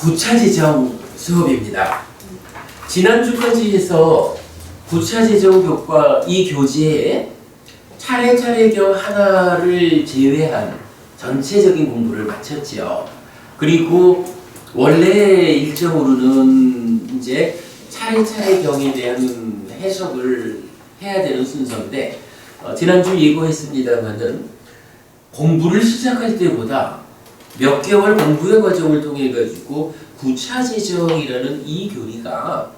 구차재정 수업입니다. 지난주까지 해서 구차재정 교과 이 교재에 차례차례경 하나를 제외한 전체적인 공부를 마쳤지요. 그리고 원래 일정으로는 이제 차례차례경에 대한 해석을 해야 되는 순서인데 지난주 예고했습니다만은 공부를 시작할 때보다 몇 개월 공부의 과정을 통해 가지고 구차재정이라는 이 교리가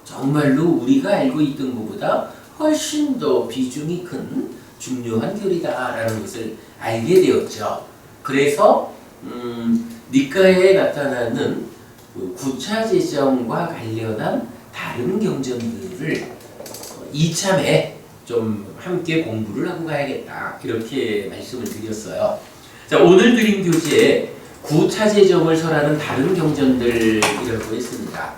정말로 우리가 알고 있던 것보다 훨씬 더 비중이 큰 중요한 교리다라는 것을 알게 되었죠. 그래서 니까에 나타나는 구차재정과 관련한 다른 경전들을 이참에 좀 함께 공부를 하고 가야겠다 이렇게 말씀을 드렸어요. 자, 오늘 드린 교재에 구차재정을 설하는 다른 경전들이라고 했습니다.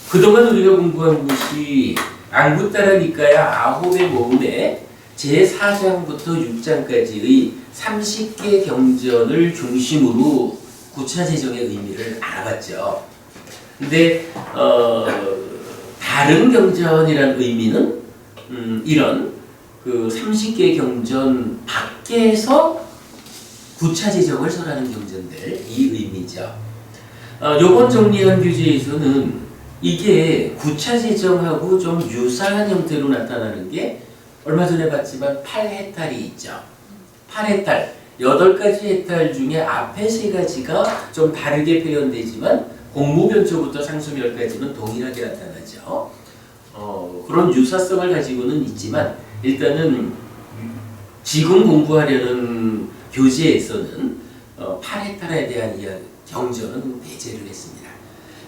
그동안 우리가 공부한 것이 앙구따라 니까야 아홉의 모음의 제4장부터 6장까지의 30개 경전을 중심으로 구차재정의 의미를 알아봤죠. 근데 다른 경전이란 의미는 이런 그 30개 경전 밖에서 구차재정을 설하는 경전들 이 의미죠. 요번 정리한 교재에서는 이게 구차재정하고 좀 유사한 형태로 나타나는 게 얼마 전에 봤지만 8해탈이 있죠. 8해탈 8가지 해탈 중에 앞에 3가지가 좀 다르게 표현되지만 공무변초부터 상수멸까지는 동일하게 나타나죠. 그런 유사성을 가지고는 있지만 일단은 지금 공부하려는 교재에서는 8해탈에 대한 경전은 배제를 했습니다.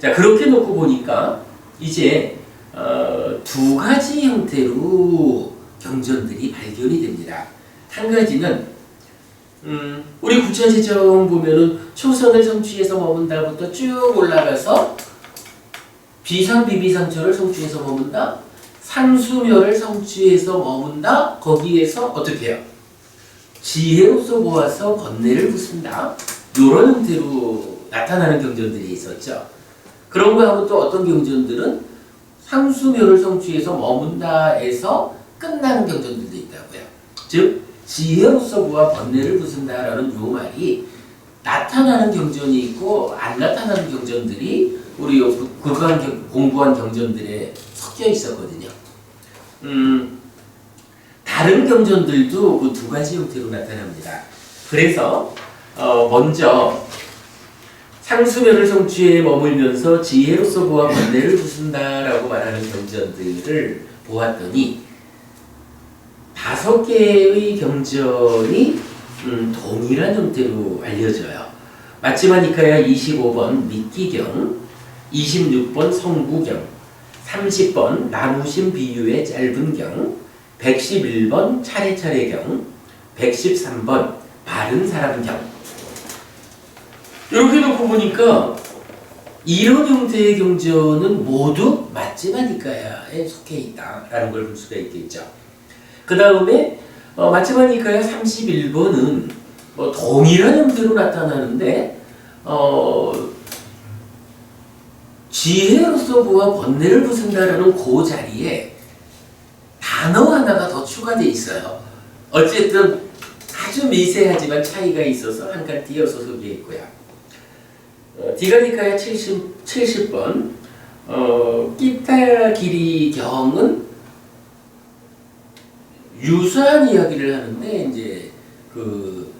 자, 그렇게 놓고 보니까 이제 2가지 형태로 경전들이 발견이 됩니다. 한 가지는 우리 구차재정 보면은 초선을 성취해서 머문다부터 쭉 올라가서 비상비비상초를 성취해서 머문다, 상수멸을 성취해서 머문다, 거기에서 어떻게 해요? 지혜로서 모아서 번뇌를 부순다. 이런 형태로 나타나는 경전들이 있었죠. 그런 거 하고 또 어떤 경전들은 상수멸을 성취해서 머문다에서 끝나는 경전들도 있다고요. 즉 지혜로서 모아 번뇌를 부순다라는 요 말이 나타나는 경전이 있고 안 나타나는 경전들이 우리 그간 공부한 경전들에 섞여 있었거든요. 다른 경전들도 그 2가지 형태로 나타납니다. 그래서 먼저 상수멸을 성취에 머물면서 지혜로서 보아 번뇌를 부순다라고 말하는 경전들을 보았더니 5개의 경전이 동일한 형태로 알려져요. 마지막 니까야 25번 미끼경, 26번 성구경, 30번 나무심 비유의 짧은 경, 111번 차례차례경, 113번 바른 사람 경. 이렇게 놓고 보니까 이런 형태의 경전은 모두 마지막 니까야에 속해 있다라는 걸 볼 수가 있겠죠. 그 다음에 마지막 니까야 31번은 동일한 형태로 나타나는데 지혜로서 보아 번뇌를 부순다라는 그 자리에 단어 하나가 더 추가되어 있어요. 어쨌든 아주 미세하지만 차이가 있어서 한 칸 띄어서 소개했고요. 디가니까야 70번 끼타 길이 경은 유사한 이야기를 하는데 이제 그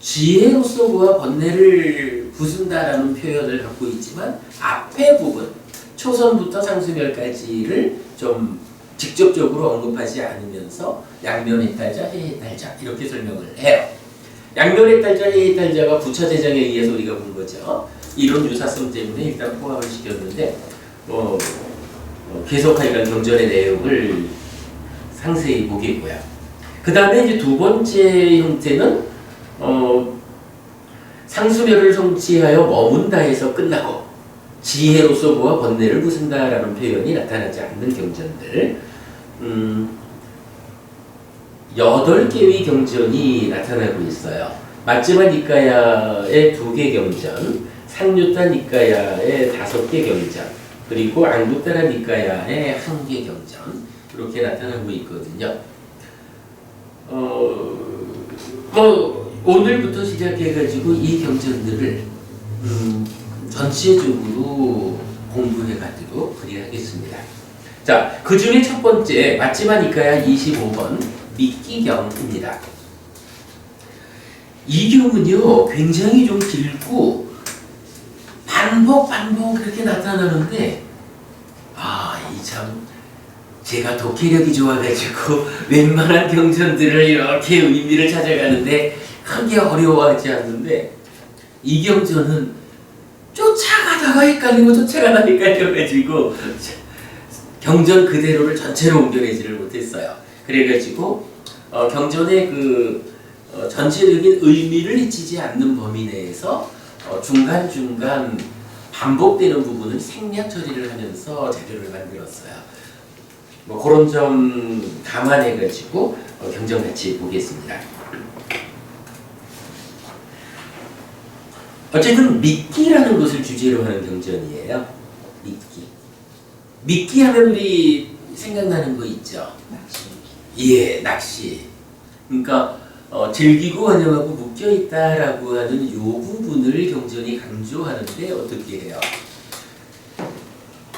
지혜로서 보아 번뇌를 부순다라는 표현을 갖고 있지만 앞에 부분 초선부터 상수멸까지를 좀 직접적으로 언급하지 않으면서 양면해탈자, 해해탈자 이렇게 설명을 해요. 양면해탈자, 해해탈자가 구차재정에 의해서 우리가 본 거죠. 이런 유사성 때문에 일단 포함을 시켰는데 계속하니까 경전의 내용을 상세히 보겠고요. 그 다음에 이제 2번째 형태는 상수멸을 성취하여 머문다에서 끝나고 지혜로서 보아 번뇌를 부순다라는 표현이 나타나지 않는 경전들 8개의 경전이 나타나고 있어요. 마츠마 니카야의 2개 경전, 상류타 니카야의 5개 경전, 그리고 앙구타라 니카야의 1개 경전, 이렇게 나타나고 있거든요. 오늘부터 시작해가지고 이 경전들을 전체적으로 공부해 가도록 그리하겠습니다. 자, 그 중에 첫 번째 마츠마 니카야 25번 미끼경입니다. 이 경은요 굉장히 좀 길고 반복 그렇게 나타나는데 이 참 제가 독해력이 좋아가지고 웬만한 경전들을 이렇게 의미를 찾아가는데 크게 어려워하지 않는데 이 경전은 쫓아가다가 헷갈려가지고 경전 그대로를 전체로 옮겨내지를 못했어요. 그래가지고 경전의 전체적인 의미를 해치지 않는 범위 내에서 중간중간 반복되는 부분을 생략 처리를 하면서 자료를 만들었어요. 그런 점 감안해가지고 경전 같이 보겠습니다. 어쨌든 미끼라는 것을 주제로 하는 경전이에요. 미끼 하면 우리 생각나는 거 있죠? 낚시. 낚시. 그러니까 즐기고 환영하고 묶여있다라고 하는 요 부분을 경전이 강조하는데 어떻게 해요?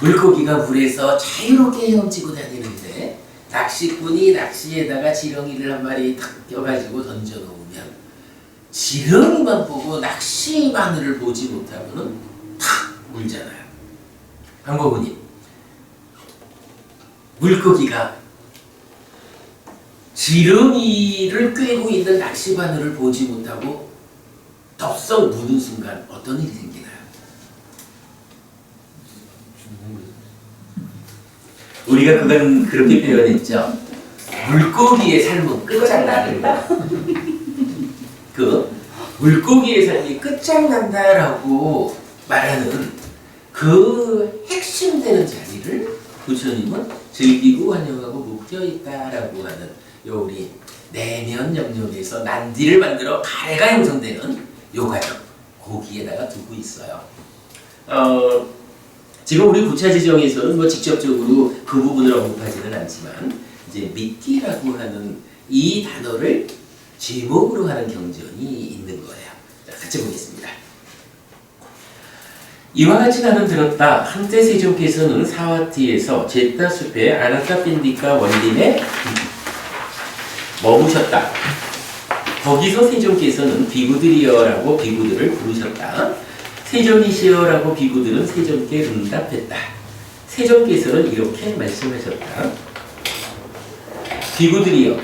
물고기가 물에서 자유롭게 헤엄치고 다니는데 낚시꾼이 낚시에다가 지렁이를 한 마리 탁 껴가지고 던져놓으면 지렁이만 보고 낚시 바늘을 보지 못하고는 탁 물잖아요. 방법은요? 물고기가 지렁이를 꿰고 있는 낚시 바늘을 보지 못하고 덥석 무는 순간 어떤 일이 생기나요? 우리가 그건 그렇게 표현했죠. 물고기의 삶은 끝장난다. 물고기의 삶이 끝장난다라고 말하는 그 핵심되는 자리를 부처님은 즐기고 환영하고 묶여있다라고 하는 요 우리 내면 영역에서 난디를 만들어 가래가 형성되는 요 과정, 거기에다가 두고 있어요. 지금 우리 부차지정에서는 직접적으로 그 부분을 언급하지는 않지만 이제 미끼라고 하는 이 단어를 제목으로 하는 경전이 있는 거예요. 자, 같이 보겠습니다. 이와 같이 나는 들었다. 한때 세종께서는 사와티에서 제타숲의 아나타핀디카 원림에 머무셨다. 거기서 세종께서는 비구들이여라고 비구들을 부르셨다. 세종이시여라고 비구들은 세종께 응답했다. 세종께서는 이렇게 말씀하셨다. 비구들이여,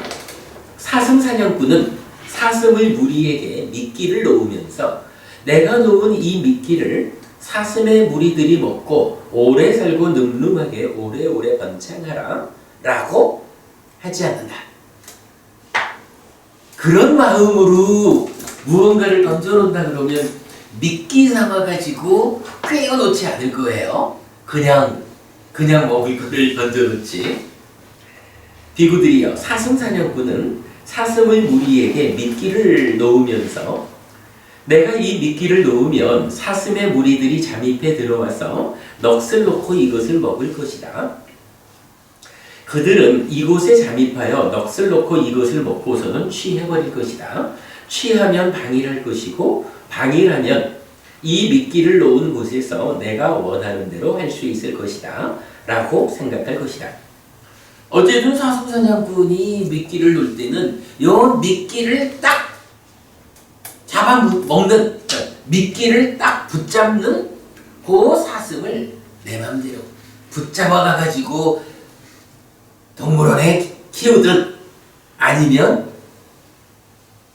사슴사냥꾼은 사슴의 무리에게 미끼를 놓으면서 내가 놓은 이 미끼를 사슴의 무리들이 먹고 오래 살고 늠름하게 오래오래 번창하라 라고 하지 않는다. 그런 마음으로 무언가를 던져놓는다 그러면 미끼 삼아가지고 꿰어 놓지 않을 거예요. 그냥 먹을 거를 던져놓지. 비구들이여, 사슴사냥꾼은 사슴의 무리에게 미끼를 놓으면서 내가 이 미끼를 놓으면 사슴의 무리들이 잠입해 들어와서 넋을 놓고 이것을 먹을 것이다. 그들은 이곳에 잠입하여 넋을 놓고 이것을 먹고서는 취해버릴 것이다. 취하면 방일할 것이고 방일하면 이 미끼를 놓은 곳에서 내가 원하는 대로 할 수 있을 것이다 라고 생각할 것이다. 어쨌든 사슴사냥꾼이 미끼를 놓을 때는 요 미끼를 딱 잡아먹는, 미끼를 딱 붙잡는 그 사슴을 내 맘대로 붙잡아가지고 동물원에 키우든 아니면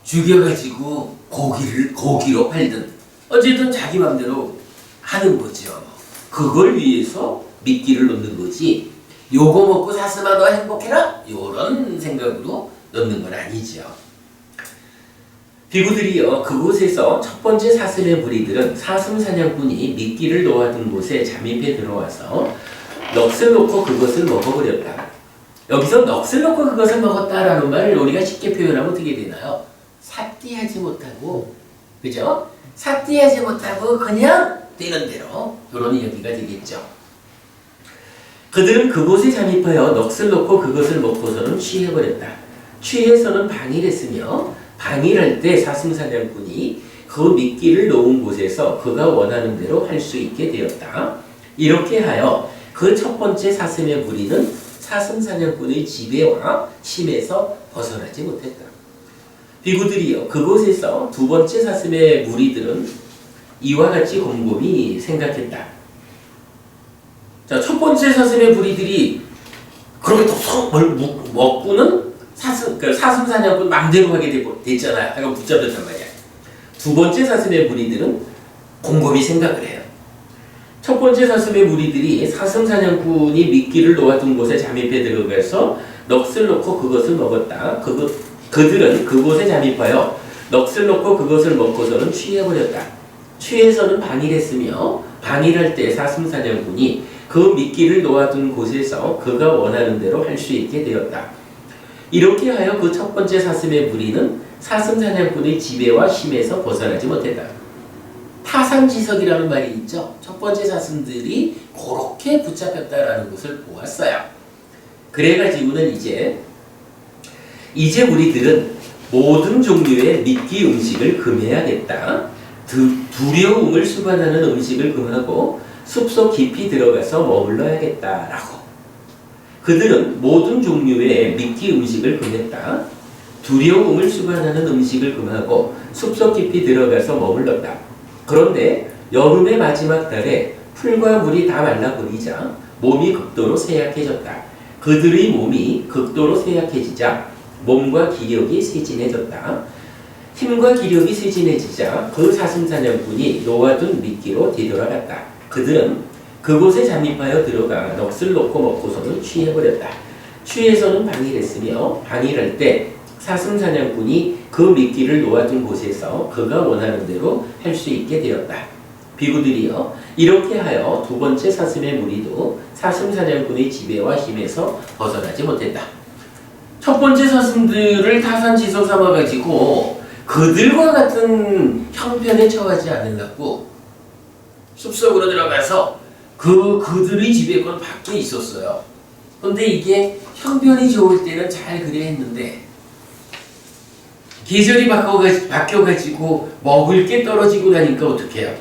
죽여가지고 고기로 팔든 어쨌든 자기 맘대로 하는 거죠. 그걸 위해서 미끼를 놓는 거지 요거 먹고 사슴아 너 행복해라? 요런 생각으로 놓는 건 아니죠. 비구들이여, 그곳에서 첫 번째 사슴의 무리들은 사슴 사냥꾼이 미끼를 놓아둔 곳에 잠입해 들어와서 넋을 놓고 그것을 먹어버렸다. 여기서 넋을 놓고 그것을 먹었다라는 말을 우리가 쉽게 표현하면 어떻게 되나요? 삿띠하지 못하고, 그죠? 삿띠하지 못하고 그냥 되는 대로 이런 이야기가 되겠죠. 그들은 그곳에 잠입하여 넋을 놓고 그것을 먹고서는 취해버렸다. 취해서는 방일했으며 방일할 때 사슴사냥꾼이 그 미끼를 놓은 곳에서 그가 원하는 대로 할 수 있게 되었다. 이렇게 하여 그 첫 번째 사슴의 무리는 사슴사냥꾼의 지배와 심에서 벗어나지 못했다. 비구들이여, 그곳에서 두 번째 사슴의 무리들은 이와 같이 곰곰이 생각했다. 자, 첫 번째 사슴의 무리들이 그렇게 또 먹고는 사슴사냥꾼 맘대로 하게 됐잖아요. 약간 붙잡혔단 말이야. 두 번째 사슴의 무리들은 곰곰이 생각을 해요. 첫 번째 사슴의 무리들이 사슴사냥꾼이 미끼를 놓아둔 곳에 잠입해 들어가서 넋을 놓고 그것을 먹었다. 그들은 그곳에 잠입하여 넋을 놓고 그것을 먹고서는 취해버렸다. 취해서는 방일했으며 방일할 때 사슴사냥꾼이 그 미끼를 놓아둔 곳에서 그가 원하는 대로 할 수 있게 되었다. 이렇게 하여 그 첫 번째 사슴의 무리는 사슴사냥꾼의 지배와 심에서 벗어나지 못했다. 타산지석이라는 말이 있죠. 첫 번째 사슴들이 그렇게 붙잡혔다라는 것을 보았어요. 그래가지고는 이제 우리들은 모든 종류의 미끼 음식을 금해야겠다. 두려움을 수반하는 음식을 금하고 숲속 깊이 들어가서 머물러야겠다라고. 그들은 모든 종류의 미끼 음식을 금했다. 두려움을 수반하는 음식을 금하고 숲속 깊이 들어가서 머물렀다. 그런데 여름의 마지막 달에 풀과 물이 다 말라버리자 몸이 극도로 쇠약해졌다. 그들의 몸이 극도로 쇠약해지자 몸과 기력이 쇠진해졌다. 힘과 기력이 쇠진해지자 그 사슴사냥꾼이 놓아둔 미끼로 뒤돌아갔다. 그들은 그곳에 잠입하여 들어가 넋을 놓고 먹고서는 취해버렸다. 취해서는 방일했으며 방일할 때 사슴사냥꾼이 그 미끼를 놓아둔 곳에서 그가 원하는 대로 할 수 있게 되었다. 비구들이여, 이렇게 하여 두 번째 사슴의 무리도 사슴사냥꾼의 지배와 힘에서 벗어나지 못했다. 첫 번째 사슴들을 타산지석 삼아가지고 그들과 같은 형편에 처하지 않으려고 숲속으로 들어가서 그들의 지배권 밖에 있었어요. 근데 이게 형편이 좋을 때는 잘 그래 했는데 계절이 바뀌어가지고 먹을 게 떨어지고 나니까 어떡해요?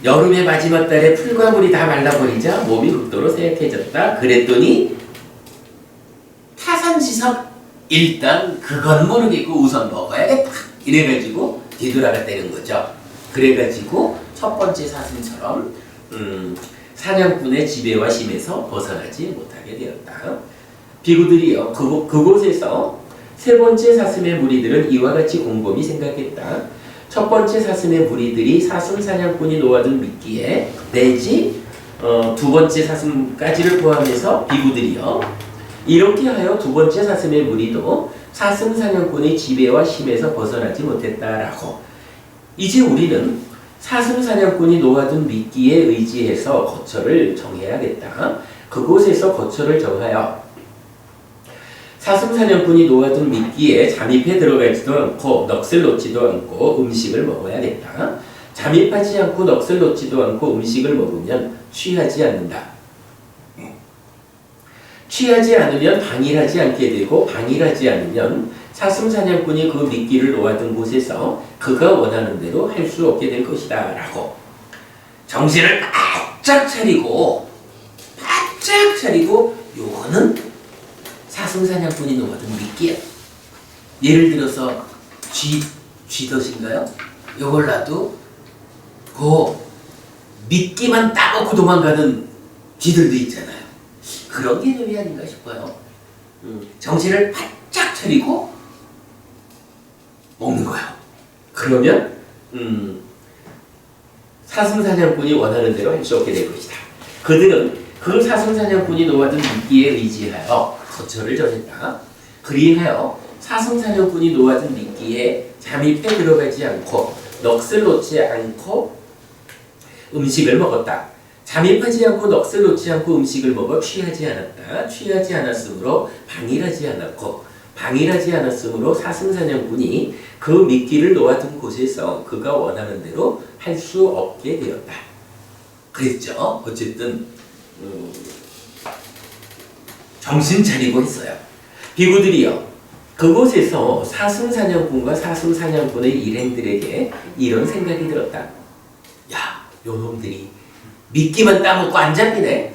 여름의 마지막 달에 풀과 물이 다 말라버리자 몸이 극도로 쇠약해졌다. 그랬더니 타산지석 일단 그건 모르겠고 우선 먹어야겠다. 이래가지고 뒤돌아갔다는 거죠. 그래가지고 첫 번째 사슴처럼 사냥꾼의 지배와 심에서 벗어나지 못하게 되었다. 비구들이여, 그곳에서 세 번째 사슴의 무리들은 이와 같이 곰곰이 생각했다. 첫 번째 사슴의 무리들이 사슴 사냥꾼이 놓아둔 미끼에 내지 두 번째 사슴까지를 포함해서 비구들이여, 이렇게 하여 두 번째 사슴의 무리도 사슴 사냥꾼의 지배와 심에서 벗어나지 못했다라고. 이제 우리는 사슴 사냥꾼이 놓아둔 미끼에 의지해서 거처를 정해야겠다. 그곳에서 거처를 정하여 사슴사냥꾼이 놓아둔 미끼에 잠입해 들어가지도 않고 넋을 놓지도 않고 음식을 먹어야겠다. 잠입하지 않고 넋을 놓지도 않고 음식을 먹으면 취하지 않는다. 취하지 않으면 방일하지 않게 되고 방일하지 않으면 사슴사냥꾼이 그 미끼를 놓아둔 곳에서 그가 원하는 대로 할 수 없게 될 것이다 라고. 정신을 바짝 차리고 요거는 사슴사냥꾼이 놓아둔 미끼야. 예를 들어서 쥐덫인가요? 요걸 놔도 그 미끼만 따먹고 도망가는 쥐들도 있잖아요. 그런 개념이 아닌가 싶어요. 정신을 바짝 차리고 먹는 거예요. 그러면 사슴사냥꾼이 원하는 대로 할 수 없게 될 것이다. 그들은 그 사슴사냥꾼이 놓아둔 미끼에 의지하여 거처를 정했다. 그리하여 사슴사냥꾼이 놓아둔 미끼에 잠입해 들어가지 않고 넋을 놓지 않고 음식을 먹었다. 잠입하지 않고 넋을 놓지 않고 음식을 먹어 취하지 않았다. 취하지 않았으므로 방일하지 않았고 방일하지 않았으므로 사슴사냥꾼이 그 미끼를 놓아둔 곳에서 그가 원하는 대로 할 수 없게 되었다. 그랬죠. 어쨌든 정신 차리고 했어요. 비구들이여, 그곳에서 사슴사냥꾼과 사슴사냥꾼의 일행들에게 이런 생각이 들었다. 야, 요놈들이 미끼만 따먹고 안 잡히네?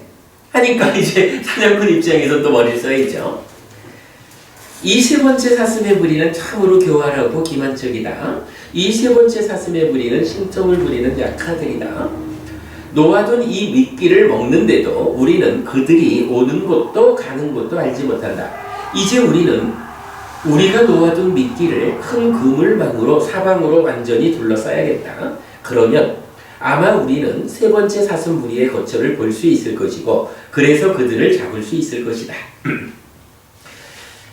하니까 이제 사냥꾼 입장에서 또 머리를 써야죠. 이 세 번째 사슴의 무리는 참으로 교활하고 기만적이다. 이 세 번째 사슴의 무리는 신통을 부리는 약하들이다. 놓아둔 이 미끼를 먹는데도 우리는 그들이 오는 곳도 가는 곳도 알지 못한다. 이제 우리는 우리가 놓아둔 미끼를 큰 그물망으로 사방으로 완전히 둘러싸야겠다. 그러면 아마 우리는 세 번째 사슴 무리의 거처를 볼 수 있을 것이고, 그래서 그들을 잡을 수 있을 것이다.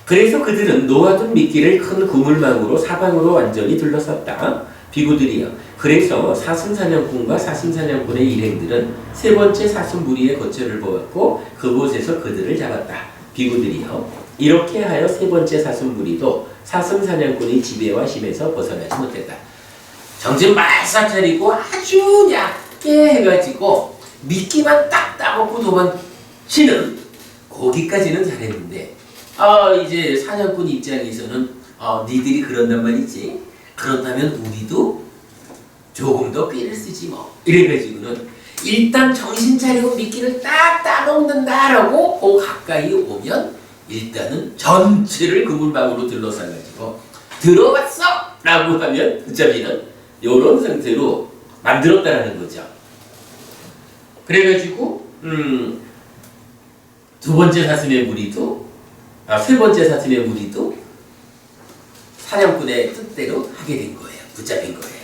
그래서 그들은 놓아둔 미끼를 큰 그물망으로 사방으로 완전히 둘러쌌다. 비구들이여, 그래서 사슴사냥꾼과 사슴사냥꾼의 일행들은 세 번째 사슴 무리의 거처를 보았고 그곳에서 그들을 잡았다. 비구들이여, 이렇게 하여 세 번째 사슴 무리도 사슴사냥꾼의 지배와 힘에서 벗어나지 못했다. 정신 말싹 차리고 아주 얕게 해가지고 미끼만 딱 따먹고 도망치는, 거기까지는 잘했는데, 이제 사냥꾼 입장에서는 니들이 그런단 말이지, 그렇다면 우리도 조금 더 꾀를 쓰지 뭐, 이래가지고는 일단 정신 차리고 미끼를 딱 따먹는다라고 가까이 오면 일단은 전체를 그물망으로 둘러싸가지고 들어왔어! 라고 하면 붙잡이는 요런 상태로 만들었다라는 거죠. 그래가지고 두 번째 사슴의 무리도 세 번째 사슴의 무리도 사냥꾼의 뜻대로 하게 된 거예요. 붙잡힌 거예요.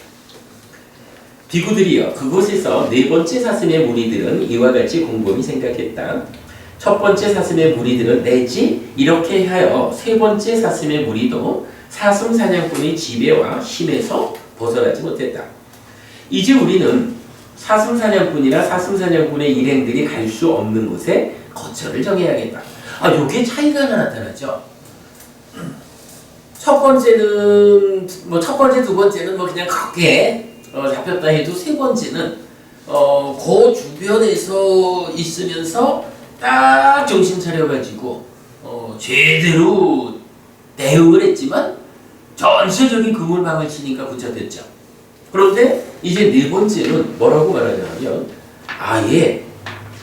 비구들이여, 그곳에서 네 번째 사슴의 무리들은 이와 같이 곰곰이 생각했다. 첫 번째 사슴의 무리들은 내지 이렇게 하여 세 번째 사슴의 무리도 사슴 사냥꾼의 지배와 힘에서 벗어나지 못했다. 이제 우리는 사슴 사냥꾼이나 사슴 사냥꾼의 일행들이 갈 수 없는 곳에 거처를 정해야겠다. 요게 차이가 하나 나타나죠. 첫 번째는 첫 번째, 두 번째는 그냥 크게 잡혔다 해도 세 번째는 그 주변에서 있으면서 딱 정신 차려가지고 제대로 대응을 했지만 전체적인 그물망을 치니까 붙잡혔죠. 그런데 이제 네 번째는 뭐라고 말하냐면 아예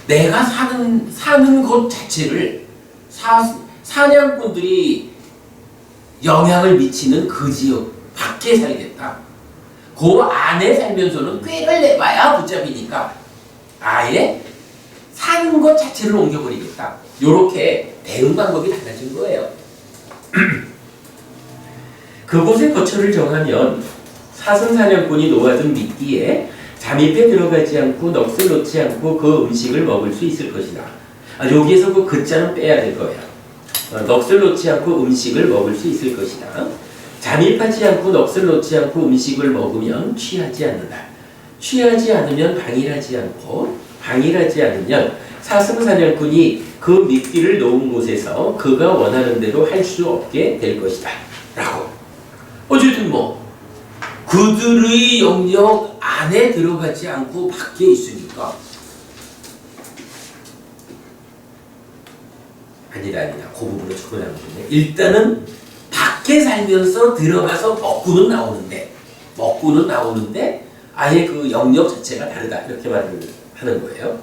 내가 사는 곳 자체를 사냥꾼들이 영향을 미치는 그 지역 밖에 살겠다. 그 안에 살면서는 꾀를 내봐야 붙잡히니까 아예 사는 것 자체를 옮겨버리겠다. 요렇게 대응 방법이 달라진 거예요. 그곳에 거처를 정하면 사슴사냥꾼이 놓아둔 미끼에 잠입해 들어가지 않고 넋을 놓지 않고 그 음식을 먹을 수 있을 것이다. 여기에서 그 글자는 빼야 될 거야. 넋을 놓지 않고 음식을 먹을 수 있을 것이다. 잠입하지 않고 넋을 놓지 않고 음식을 먹으면 취하지 않는다. 취하지 않으면 방일하지 않고 방일하지 않으면 사슴사냥꾼이 그 미끼를 놓은 곳에서 그가 원하는 대로 할 수 없게 될 것이다. 라고. 어쨌든 그들의 영역 안에 들어가지 않고 밖에 있으니까 아니다. 그 부분을 조금 나누는데 일단은 밖에 살면서 들어가서 먹고는 나오는데 아예 그 영역 자체가 다르다. 이렇게 말을 하는 거예요.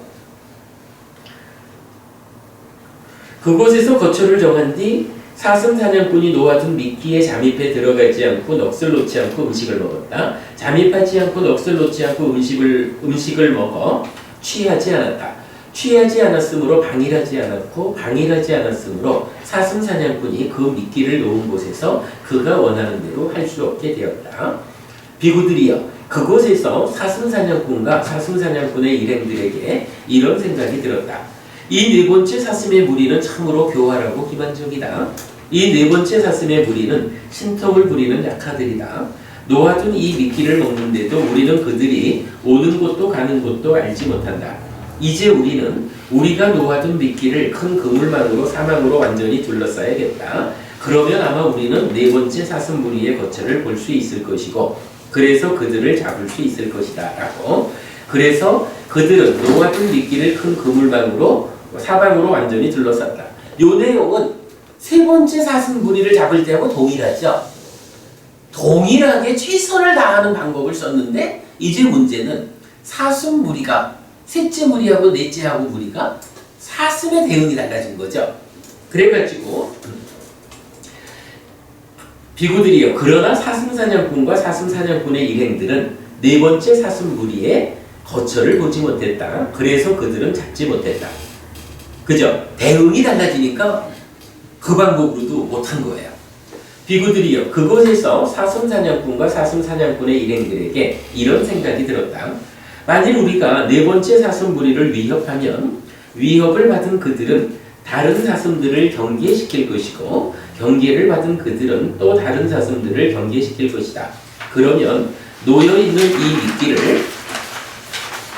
그곳에서 거처를 정한 뒤 사슴사냥꾼이 놓아둔 미끼에 잠입해 들어가지 않고 넋을 놓지 않고 음식을 먹었다. 잠입하지 않고 넋을 놓지 않고 음식을 먹어 취하지 않았다. 취하지 않았으므로 방일하지 않았고 방일하지 않았으므로 사슴사냥꾼이 그 미끼를 놓은 곳에서 그가 원하는 대로 할 수 없게 되었다. 비구들이여, 그곳에서 사슴사냥꾼과 사슴사냥꾼의 일행들에게 이런 생각이 들었다. 이 네 번째 사슴의 무리는 참으로 교활하고 기만적이다. 이 네 번째 사슴의 무리는 신통을 부리는 약하들이다. 놓아둔 이 미끼를 먹는데도 우리는 그들이 오는 곳도 가는 곳도 알지 못한다. 이제 우리는 우리가 놓아둔 미끼를 큰 그물망으로 사망으로 완전히 둘러싸야겠다. 그러면 아마 우리는 네 번째 사슴무리의 거처를 볼 수 있을 것이고 그래서 그들을 잡을 수 있을 것이다 라고. 그래서 그들은 노아 등 미끼를 큰 그물망으로 사방으로 완전히 둘러쌌다. 요 내용은 세 번째 사슴무리를 잡을 때하고 동일하죠. 동일하게 최선을 다하는 방법을 썼는데 이제 문제는 사슴무리가 셋째 무리하고 넷째하고 무리가 사슴의 대응이 달라진 거죠. 그래가지고 비구들이요. 그러나 사슴사냥꾼과 사슴사냥꾼의 일행들은 네 번째 사슴무리의 거처를 보지 못했다. 그래서 그들은 잡지 못했다. 그죠? 대응이 달라지니까 그 방법으로도 못한 거예요. 비구들이요. 그곳에서 사슴사냥꾼과 사슴사냥꾼의 일행들에게 이런 생각이 들었다. 만일 우리가 네 번째 사슴무리를 위협하면 위협을 받은 그들은 다른 사슴들을 경계시킬 것이고 경계를 받은 그들은 또 다른 사슴들을 경계시킬 것이다. 그러면 놓여있는 이 미끼를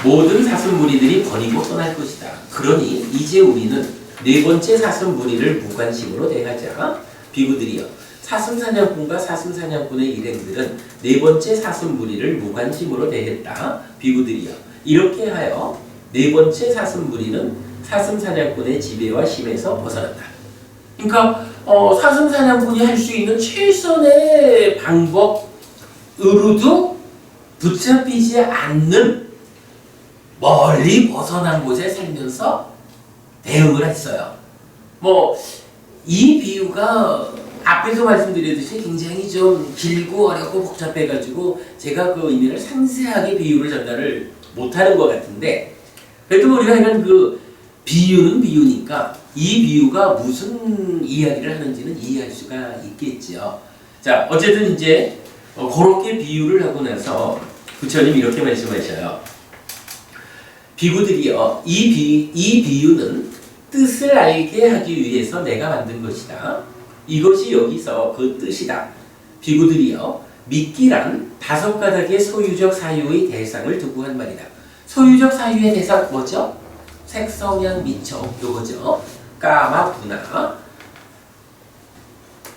모든 사슴무리들이 버리고 떠날 것이다. 그러니 이제 우리는 네 번째 사슴무리를 무관심으로 대하자. 비구들이여. 사슴사냥꾼과 사슴사냥꾼의 일행들은 네 번째 사슴무리를 무관심으로 대했다. 비구들이여. 이렇게 하여 네 번째 사슴무리는 사슴사냥꾼의 지배와 힘에서 벗어났다. 그러니까 사슴사냥꾼이 할 수 있는 최선의 방법으로도 붙잡히지 않는 멀리 벗어난 곳에 살면서 대응을 했어요. 이 비유가 앞에서 말씀드렸듯이 굉장히 좀 길고 어렵고 복잡해가지고 제가 그 의미를 상세하게 비유를 전달을 못하는 것 같은데 그래도 우리가 이런 그 비유는 비유니까 이 비유가 무슨 이야기를 하는지는 이해할 수가 있겠죠. 자, 어쨌든 이제 그렇게 비유를 하고 나서 부처님 이렇게 말씀하셔요. 비구들이여, 이 비유는 뜻을 알게 하기 위해서 내가 만든 것이다. 이것이 여기서 그 뜻이다. 비구들이여, 미끼란 다섯 가닥의 소유적 사유의 대상을 두고 한 말이다. 소유적 사유의 대상 뭐죠? 색성향 미청 요거죠. 까마 분화.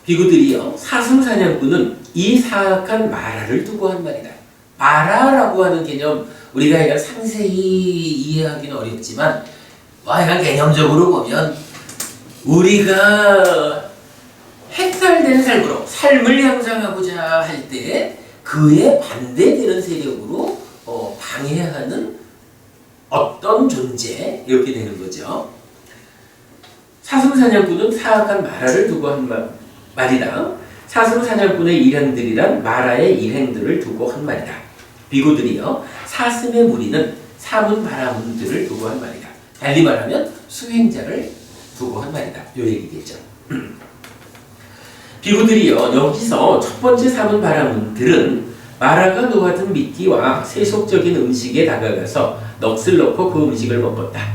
비구들이여, 사슴사냥꾼은 이 사악한 마라를 두고 한 말이다. 마라라고 하는 개념 우리가 약간 상세히 이해하기는 어렵지만 약간 개념적으로 보면 우리가 해탈된 삶으로 삶을 향상하고자 할 때 그에 반대되는 세력으로 방해하는 어떤 존재 이렇게 되는 거죠. 사슴사냥꾼은 사악한 마라를 두고 한 말이다. 사슴사냥꾼의 일행들이란 마라의 일행들을 두고 한 말이다. 비구들이여, 사슴의 무리는 사문 바라문들을 두고 한 말이다. 달리 말하면 수행자를 두고 한 말이다. 요 얘기겠죠. 비구들이여, 여기서 첫 번째 사문 바라문들은 마라가 놓아둔 미끼와 세속적인 음식에 다가가서 넋을 넣고 그 음식을 먹었다.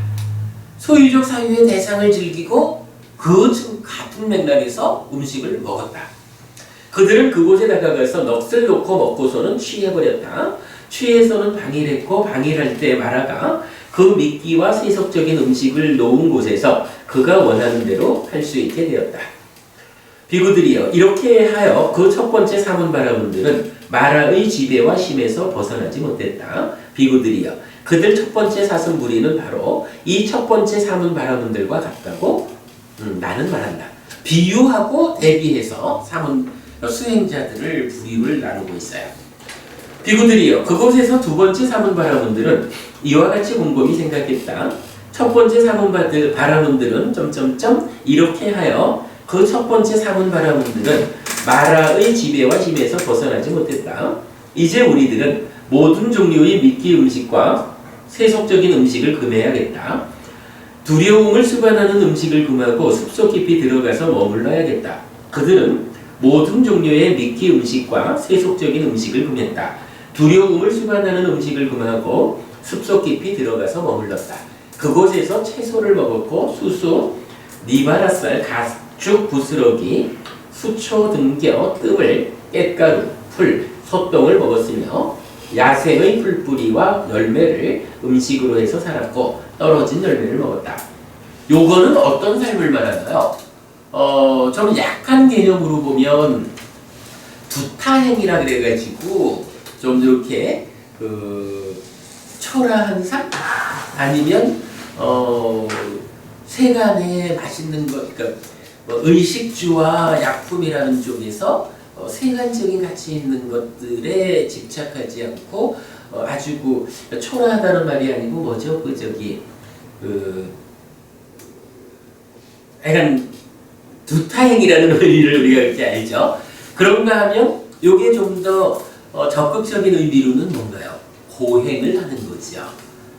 소유적 사유의 대상을 즐기고 그 같은 맥락에서 음식을 먹었다. 그들은 그곳에 다가가서 넋을 놓고 먹고서는 취해버렸다. 취해서는 방일했고 방일할 때 마라가 그 미끼와 세속적인 음식을 놓은 곳에서 그가 원하는 대로 할 수 있게 되었다. 비구들이여, 이렇게 하여 그 첫 번째 사문 바라문들은 마라의 지배와 힘에서 벗어나지 못했다. 비구들이여, 그들 첫 번째 사슴 무리는 바로 이 첫 번째 사문 바라문들과 같다고 나는 말한다. 비유하고 대비해서 수행자들을 부류를 나누고 있어요. 비구들이여, 그곳에서 두 번째 사문 바라문들은 이와 같이 곰곰이 생각했다. 첫 번째 사문 바라문들은 이렇게 하여 그 첫 번째 사문 바라문들은 마라의 지배와 힘에서 벗어나지 못했다. 이제 우리들은 모든 종류의 미끼 음식과 세속적인 음식을 금해야겠다. 두려움을 수반하는 음식을 금하고 숲속 깊이 들어가서 머물러야겠다. 그들은 모든 종류의 미끼 음식과 세속적인 음식을 금했다. 두려움을 수반하는 음식을 금하고 숲속 깊이 들어가서 머물렀다. 그곳에서 채소를 먹었고 수수, 니바라쌀, 가축 부스러기, 수초 등겨, 뜸을, 깻가루, 풀, 소똥을 먹었으며 야생의 풀뿌리와 열매를 음식으로 해서 살았고 떨어진 열매를 먹었다. 요거는 어떤 삶을 말하나요? 좀 약한 개념으로 보면 두타행이라 그래가지고 좀 이렇게 초라한 삶 아니면 세간에 맛있는 것, 그러니까 뭐 의식주와 약품이라는 쪽에서 세간적인 가치 있는 것들에 집착하지 않고 아주 초라하다는 말이 아니고 뭐죠? 약간 두타행이라는 의미를 우리가 이렇게 알죠. 그런가 하면 이게 좀 더 적극적인 의미로는 뭔가요? 고행을 하는 거죠.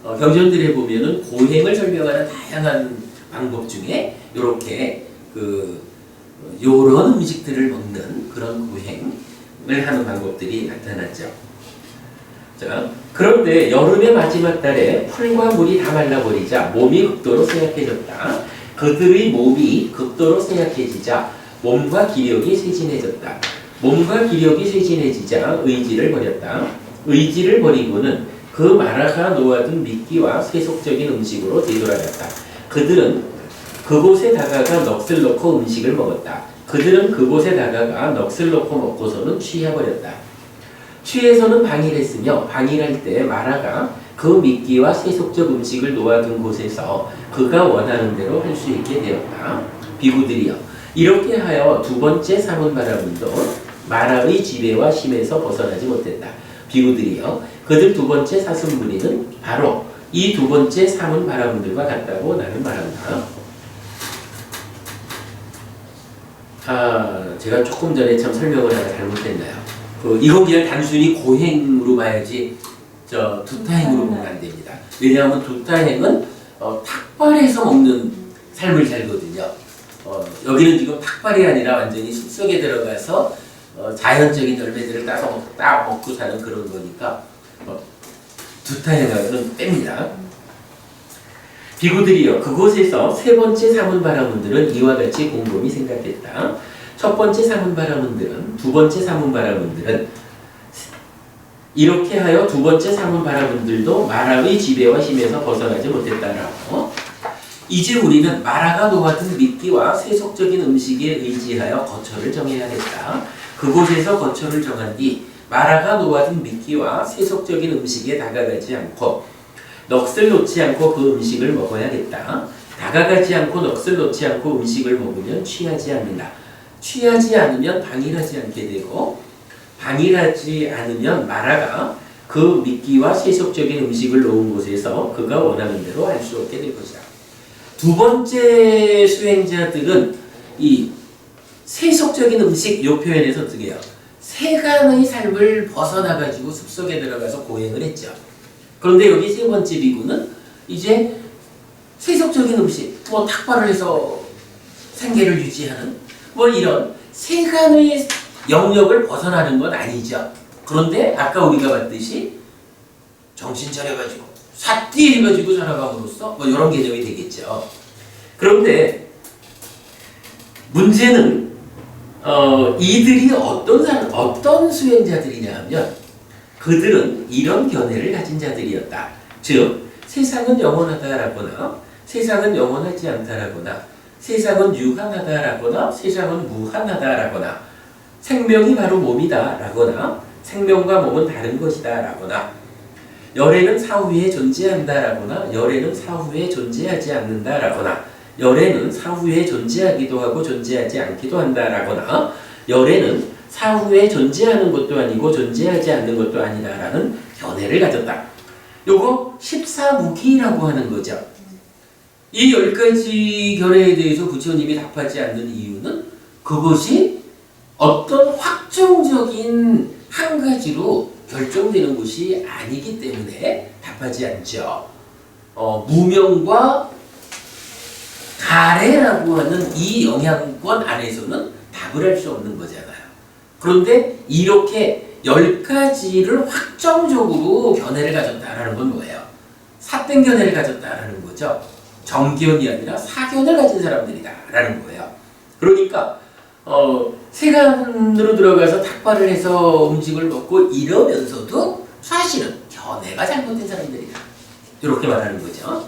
경전들에 보면은 고행을 설명하는 다양한 방법 중에 이렇게 요런 음식들을 먹는 그런 고행을 하는 방법들이 나타났죠. 자, 그런데 여름의 마지막 달에 풀과 물이 다 말라버리자 몸이 극도로 쇠약해졌다. 그들의 몸이 극도로 쇠약해지자 몸과 기력이 쇠진해졌다. 몸과 기력이 쇠진해지자 의지를 버렸다. 의지를 버리고는 그 마라가 놓아둔 미끼와 세속적인 음식으로 되돌아갔다. 그들은 그곳에 다가가 넋을 놓고 음식을 먹었다. 그들은 그곳에 다가가 넋을 놓고 먹고서는 취해버렸다. 취해서는 방일했으며 방일할 때 마라가 그 미끼와 세속적 음식을 놓아둔 곳에서 그가 원하는 대로 할 수 있게 되었다. 비구들이여 이렇게 하여 두 번째 사문 바라문도 마라의 지배와 힘에서 벗어나지 못했다. 비구들이여 그들 두 번째 사슴무리는 바로 이 두 번째 사문 바라문들과 같다고 나는 말한다. 제가 조금 전에 참 설명을 하나 잘못했나요? 이건 그냥 단순히 고행으로 봐야지 두타행으로 보면 안 됩니다. 왜냐하면 두타행은 탁발해서 먹는 삶을 살거든요. 여기는 지금 탁발이 아니라 완전히 숲속에 들어가서 자연적인 열매들을 따 먹고 사는 그런 거니까 두타행은 뺍니다. 비구들이여 그곳에서 세 번째 사문 바라문들은 이와 같이 곰곰이 생각했다. 첫 번째 사문 바라문들은 두 번째 사문 바라문들은 이렇게 하여 두 번째 사문 바라문들도 마라의 지배와 힘에서 벗어나지 못했다라고. 이제 우리는 마라가 놓아둔 미끼와 세속적인 음식에 의지하여 거처를 정해야겠다. 그곳에서 거처를 정한 뒤 마라가 놓아둔 미끼와 세속적인 음식에 다가가지 않고 넋을 놓지 않고 그 음식을 먹어야겠다. 다가가지 않고 넋을 놓지 않고 음식을 먹으면 취하지 않는다. 취하지 않으면 방일하지 않게 되고 방일하지 않으면 마라가 그 미끼와 세속적인 음식을 놓은 곳에서 그가 원하는 대로 할 수 없게 될 것이다. 두 번째 수행자들은 이 세속적인 음식 요 표현에서 어떻게 해요? 세간의 삶을 벗어나가지고 숲속에 들어가서 고행을 했죠. 그런데 여기 세 번째 비구는 이제 세속적인 음식, 뭐 탁발을 해서 생계를 유지하는 뭐 이런 세간의 영역을 벗어나는 건 아니죠. 그런데 아까 우리가 봤듯이 정신 차려가지고 삿띠 해가지고 살아감으로써 뭐 이런 개념이 되겠죠. 그런데 문제는 이들이 어떤 수행자들이냐 하면 그들은 이런 견해를 가진 자들이었다. 즉 세상은 영원하다라거나 세상은 영원하지 않다라거나 세상은 유한하다라거나 세상은 무한하다라거나 생명이 바로 몸이다라거나 생명과 몸은 다른 것이다라거나 열애는 사후에 존재한다라거나 열애는 사후에 존재하지 않는다라거나 열애는 사후에 존재하기도 하고 존재하지 않기도 한다라거나 열애는 사후에 존재하는 것도 아니고 존재하지 않는 것도 아니다라는 견해를 가졌다. 요거 14무기라고 하는 거죠. 이 10가지 견해에 대해서 부처님이 답하지 않는 이유는 그것이 어떤 확정적인 한 가지로 결정되는 것이 아니기 때문에 답하지 않죠. 무명과 가래라고 하는 이 영향권 안에서는 답을 할 수 없는 거잖아요. 그런데 이렇게 10가지를 확정적으로 견해를 가졌다라는 건 뭐예요? 삿된 견해를 가졌다라는 거죠. 정견이 아니라 사견을 가진 사람들이다라는 거예요. 그러니까 세간으로 들어가서 탁발을 해서 음식을 먹고 이러면서도 사실은 견해가 잘못된 사람들이다. 이렇게 말하는 거죠.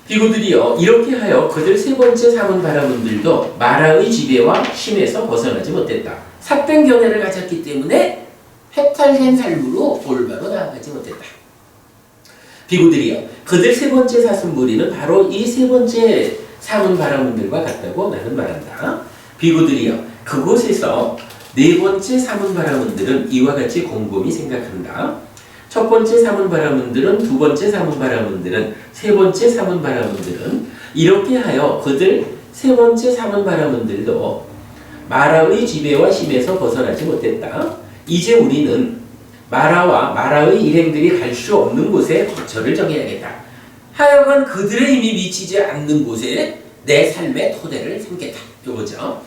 비구들이요 이렇게 하여 그들 세 번째 삼은 바라문들도 마라의 지배와 힘에서 벗어나지 못했다. 삭된 견해를 가졌기 때문에 해탈된 삶으로 올바로 나아가지 못했다. 비구들이요 그들 세 번째 사슴 무리는 바로 이 세 번째 삼은 바라문들과 같다고 나는 말한다. 비구들이요 그곳에서 네 번째 삼은 바라문들은 이와 같이 곰곰이 생각한다. 첫 번째 삼은 바라문들은 두 번째 삼은 바라문들은 세 번째 삼은 바라문들은 이렇게 하여 그들 세 번째 삼은 바라문들도 마라의 지배와 힘에서 벗어나지 못했다. 이제 우리는 마라와 마라의 일행들이 갈 수 없는 곳에 거처를 정해야겠다. 하여간 그들의 힘이 미치지 않는 곳에 내 삶의 토대를 삼겠다. 이거죠.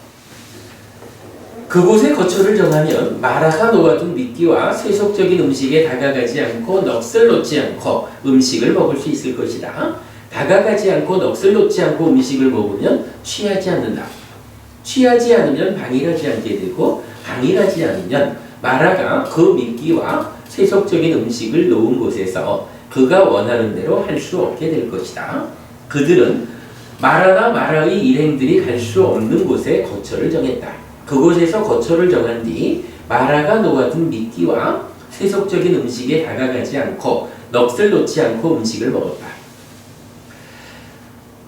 그곳에 거처를 정하면 마라가 녹아둔 미끼와 세속적인 음식에 다가가지 않고 넋을 놓지 않고 음식을 먹을 수 있을 것이다. 다가가지 않고 넋을 놓지 않고 음식을 먹으면 취하지 않는다. 취하지 않으면 방일하지 않게 되고 방일하지 않으면 마라가 그 미끼와 세속적인 음식을 놓은 곳에서 그가 원하는 대로 할 수 없게 될 것이다. 그들은 마라나 마라의 일행들이 갈 수 없는 곳에 거처를 정했다. 그곳에서 거처를 정한 뒤 마라가 녹아든 미끼와 세속적인 음식에 다가가지 않고 넋을 놓지 않고 음식을 먹었다.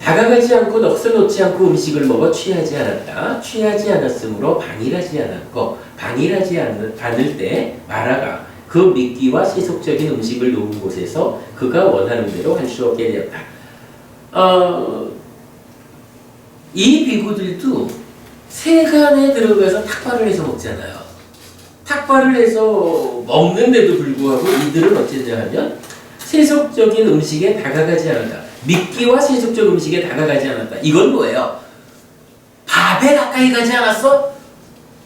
다가가지 않고 넋을 놓지 않고 음식을 먹어 취하지 않았다. 취하지 않았으므로 방일하지 않았고 방일하지 않을 때 마라가 그 미끼와 세속적인 음식을 놓은 곳에서 그가 원하는 대로 할 수 없게 되었다. 이 비구들도 세간에 들어가서 탁발을 해서 먹잖아요. 탁발을 해서 먹는데도 불구하고 이들은 어쨌냐 하면 세속적인 음식에 다가가지 않았다. 미끼와 세속적 음식에 다가가지 않았다. 이건 뭐예요? 밥에 가까이 가지 않았어?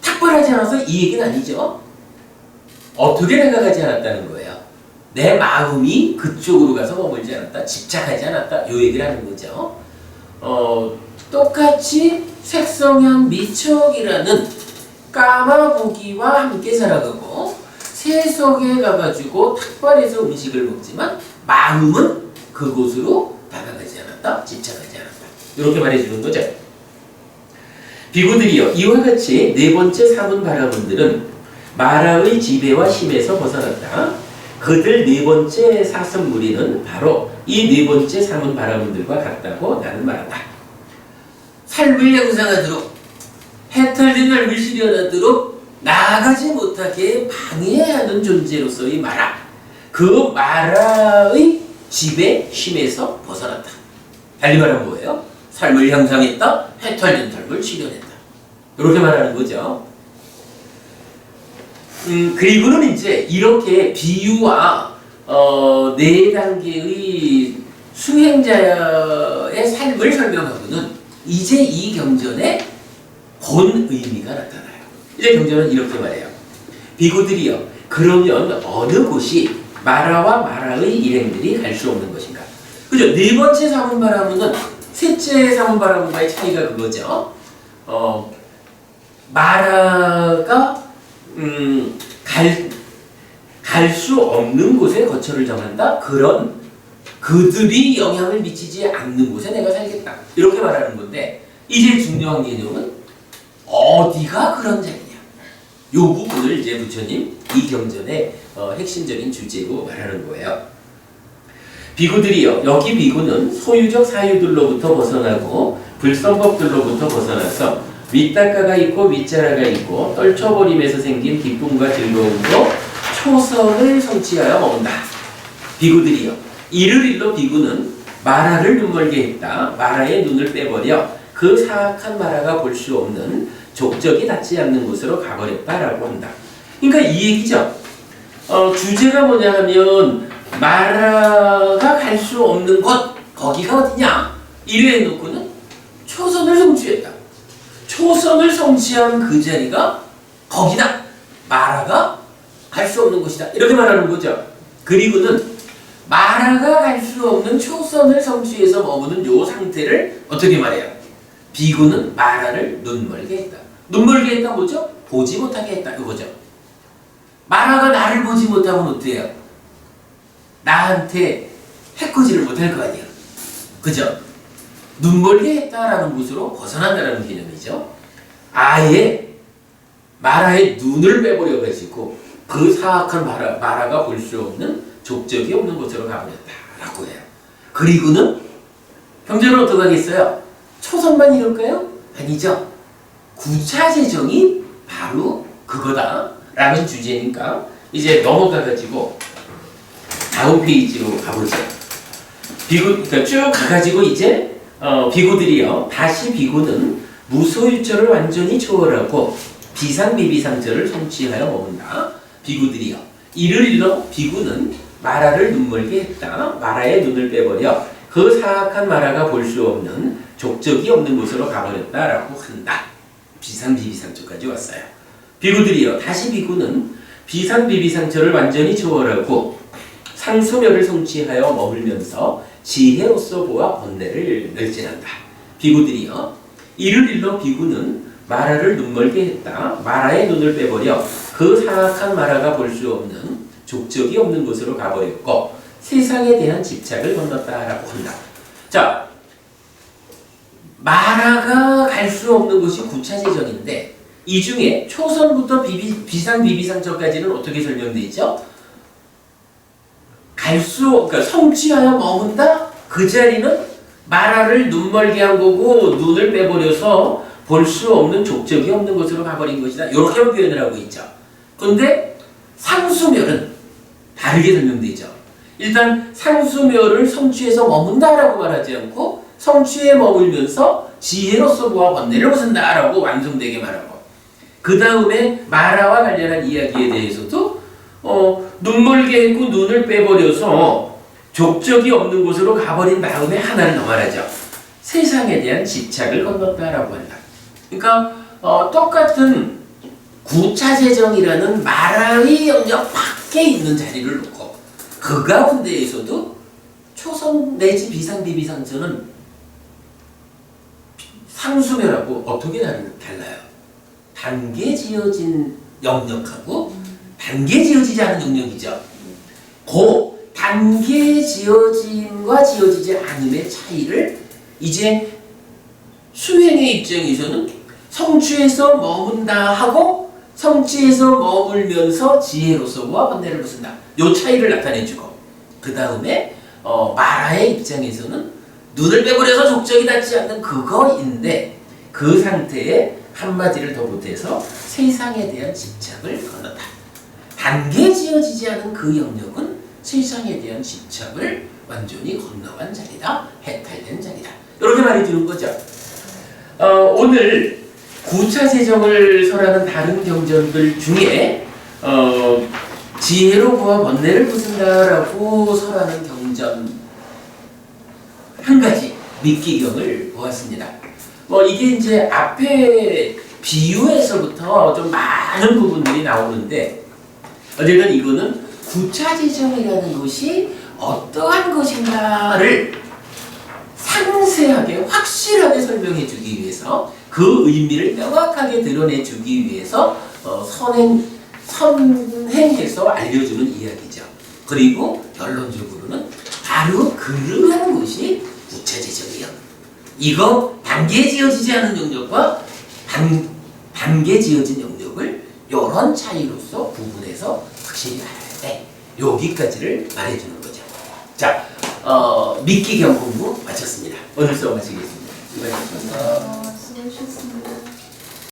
탁발하지 않았어? 이 얘기는 아니죠. 어떻게 다가가지 않았다는 거예요? 내 마음이 그쪽으로 가서 머물지 않았다. 집착하지 않았다. 요 얘기를 하는 거죠. 똑같이 색성향 미척이라는 까마고기와 함께 살아가고 세속에 가가지고 탁발해서 음식을 먹지만 마음은 그곳으로 다가가지 않았다. 집착하지 않았다. 이렇게 말해주는 거죠. 비구들이여 이와 같이 네 번째 삼은 바라문들은 마라의 지배와 힘에서 벗어났다. 그들 네 번째 사슴 무리는 바로 이 네 번째 삼은 바라문들과 같다고 나는 말한다. 삶을 양상하도록 해탈된 삶을 실현하도록 나아가지 못하게 방해하는 존재로서의 마라. 그 마라의 지배 힘에서 벗어났다. 달리 말하면 뭐예요? 삶을 향상했다. 해탈된 삶을 실현했다. 이렇게 말하는 거죠. 그리고는 이제 이렇게 비유와 네 단계의 수행자의 삶을 설명하고는 이제 이 경전의 본 의미가 나타나요. 이제 경전은 이렇게 말해요. 비구들이여 그러면 어느 곳이 마라와 마라의 일행들이 갈 수 없는 것인가? 그죠? 네 번째 사문바라문은 셋째 사문바라문과의 차이가 그거죠. 마라가 갈 수 없는 곳에 거처를 정한다. 그런 그들이 영향을 미치지 않는 곳에 내가 살겠다. 이렇게 말하는 건데 이제 중요한 개념은 어디가 그런 자리냐. 이 부분을 이제 부처님 이 경전의 핵심적인 주제로 말하는 거예요. 비구들이요. 여기 비구는 소유적 사유들로부터 벗어나고 불성법들로부터 벗어나서 윗닦아가 있고 윗자라가 있고 떨쳐버림에서 생긴 기쁨과 즐거움으로 초성을 성취하여 먹는다. 비구들이요. 이를 일러 비구는 마라를 눈멀게 했다. 마라의 눈을 빼버려 그 사악한 마라가 볼 수 없는 족적이 닿지 않는 곳으로 가버렸다라고 한다. 그러니까 이 얘기죠. 주제가 뭐냐 하면 마라가 갈 수 없는 곳, 거기가 어디냐? 이래 놓고는 초선을 성취했다. 초선을 성취한 그 자리가 거기다. 마라가 갈 수 없는 곳이다. 이렇게 말하는 거죠. 그리고는 마라가 갈 수 없는 초선을 성취해서 머무는 요 상태를 어떻게 말해요? 비구는 마라를 눈멀게 했다. 눈멀게 했다 뭐죠? 보지 못하게 했다. 이거죠. 마라가 나를 보지 못하면 어때요? 나한테 해코지를 못할 거 아니야. 그죠? 눈멀게 했다라는 것으로 벗어난다는 개념이죠. 아예 마라의 눈을 빼버려 가지고 그 사악한 마라가 볼 수 없는 족적이 없는 곳으로 가버렸다라고 해요. 그리고는 형제는 어떻게 하겠어요? 초선만 이럴까요? 아니죠. 구차재정이 바로 그거다라는 주제니까 이제 넘어가가지고 다음 페이지로 가보죠. 그러니까 쭉 가가지고 이제 비구들이요. 다시 비구는 무소유절을 완전히 초월하고 비상비비상절을 성취하여 머문다. 비구들이요. 이를 일러 비구는 마라를 눈멀게 했다. 마라의 눈을 빼버려 그 사악한 마라가 볼 수 없는 족적이 없는 곳으로 가버렸다라고 한다. 비상비비상절까지 왔어요. 비구들이요. 다시 비구는 비상비비상절을 완전히 초월하고 상수멸을 성취하여 머물면서 지혜로서 보아 번뇌를 멸진한다. 비구들이요. 이를 일러 비구는 마라를 눈멀게 했다. 마라의 눈을 빼버려 그 사악한 마라가 볼 수 없는 족적이 없는 곳으로 가버렸고 세상에 대한 집착을 건넜다라고 한다. 자, 마라가 갈 수 없는 곳이 구차재정인데 이 중에 초선부터 비상비비상절까지는 어떻게 설명되어 있죠? 그러니까 성취하여 머문다? 그 자리는 마라를 눈멀게 한 거고 눈을 빼버려서 볼 수 없는 족적이 없는 곳으로 가버린 것이다. 이렇게 표현을 하고 있죠. 그런데 상수멸은 다르게 설명되죠. 일단 상수멸을 성취해서 머문다라고 말하지 않고 성취에 머물면서 지혜로서 보아 번뇌를 벗은다라고 완성되게 말하고 그 다음에 마라와 관련한 이야기에 대해서도 눈멀게 했고 눈을 빼버려서 족적이 없는 곳으로 가버린 다음에 하나를 더 말하죠. 세상에 대한 집착을 건넜다라고 한다. 그러니까 똑같은 구차재정이라는 마라의 영역 밖에 있는 자리를 놓고 그 가운데에서도 초선 내지 비상비비상절은 상수멸하고 어떻게 달라요? 단계 지어진 영역하고 단계 지어지지 않은 영역이죠. 그 단계 지어짐과 지어지지 않음의 차이를 이제 수행의 입장에서는 성취해서 머문다 하고 성취해서 머물면서 지혜로서 보아 번뇌를 벗은다. 요 차이를 나타내주고 그 다음에 마라의 입장에서는 눈을 빼버려서 족적이 닿지 않는 그거인데 그 상태에 한마디를 더 보태서 세상에 대한 집착을 건넜다. 단계 지어지지 않은 그 영역은 세상에 대한 집착을 완전히 건너간 자리다. 해탈된 자리다. 이렇게 말해주는 거죠. 오늘 구차재정을 설하는 다른 경전들 중에 지혜로 보아 번뇌를 벗은다라고 설하는 경전 한 가지 믿기경을 보았습니다. 이게 이제 앞에 비유에서부터 좀 많은 부분들이 나오는데 어쨌든 이거는 구차재정이라는 것이 어떠한 것인가를 상세하게 확실하게 설명해 주기 위해서 그 의미를 명확하게 드러내 주기 위해서 선행해서 알려주는 이야기죠. 그리고 결론적으로는 바로 그러한 것이 구차재정이에요. 이거 단계 지어지지 않은 영역과 단계 지어진 영역을 이런 차이로서 구분해서 확실히 알아야 돼. 여기까지를 말해주는 거죠. 자, 믿기경 공부 마쳤습니다. 오늘 수업 마치겠습니다. 수고하셨습니다. 수고하셨습니다.